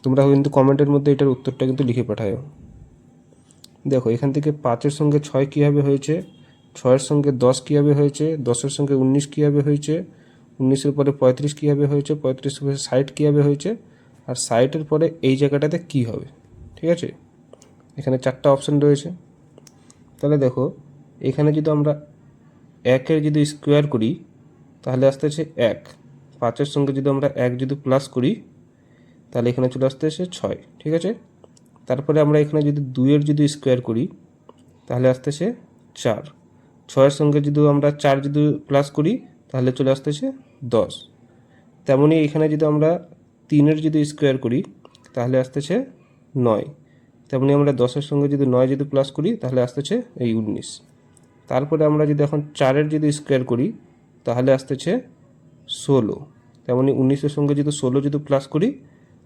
তোমরা কিন্তু কমেন্টের মধ্যে এটার উত্তরটা কিন্তু লিখে পাঠাও। দেখো এখান থেকে 5-এর সঙ্গে 6 কীভাবে হয়েছে, 6-এর সঙ্গে 10 কীভাবে হয়েছে, 10-এর সঙ্গে 19 কীভাবে হয়েছে, 19-এর পরে 35 কীভাবে হয়েছে, 35-এর পরে 60 কীভাবে হয়েছে, আর 60-এর পরে এই জায়গাটাতে কী হবে। ঠিক আছে, এখানে 4টা অপশান রয়েছে। তাহলে দেখো এখানে যদি আমরা 1-এর যদি স্কোয়ার করি তাহলে আসতেছে 1, 5-এর সঙ্গে যদি আমরা 1 যদি প্লাস করি তাহলে এখানে চলে আসতেছে 6। ঠিক আছে, তারপরে আমরা এখানে যদি 2-এর যদি স্কোয়ার করি তাহলে আসতেছে 4, 6-এর সঙ্গে যদি আমরা 4 যদি প্লাস করি তাহলে চলে আসতেছে 10। তেমনই এখানে যদি আমরা 3-এর যদি স্কোয়ার করি তাহলে আসতেছে 9, তেমনি আমরা 10-এর সঙ্গে যদি 9 যদি প্লাস করি তাহলে আসতেছে এই 19। তারপরে আমরা যদি এখন 4-এর যদি স্কোয়ার করি তাহলে আসতেছে 16, তেমনি 19-এর সঙ্গে যদি 16 যদি প্লাস করি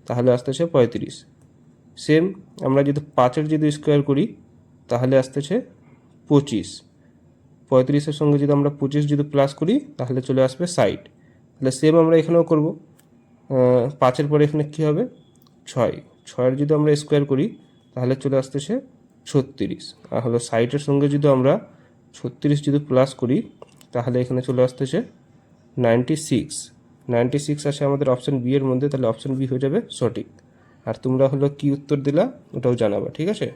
তাহলে আসতেছে 35। সেম আমরা যদি 5-এর যদি স্কোয়ার করি তাহলে আসতেছে 25, 35-এর সঙ্গে যদি আমরা 25 যদি প্লাস করি তাহলে চলে আসবে 60। তাহলে সেম আমরা এখানেও করব, 5-এর পরে এখানে কী হবে 6, 6-এর যদি আমরা স্কোয়ার করি তাহলে চলে আসতেছে 36, আর হলো 60-এর সঙ্গে যদি আমরা 36 যদি প্লাস করি তাহলে এখানে চলে আসতেছে 96, 96 আসে আমাদের অপশান বি এর মধ্যে। তাহলে অপশান বি হয়ে যাবে সঠিক। আর তোমরা হলো কি উত্তর দিলা ওটাও জানাবা, ঠিক আছে।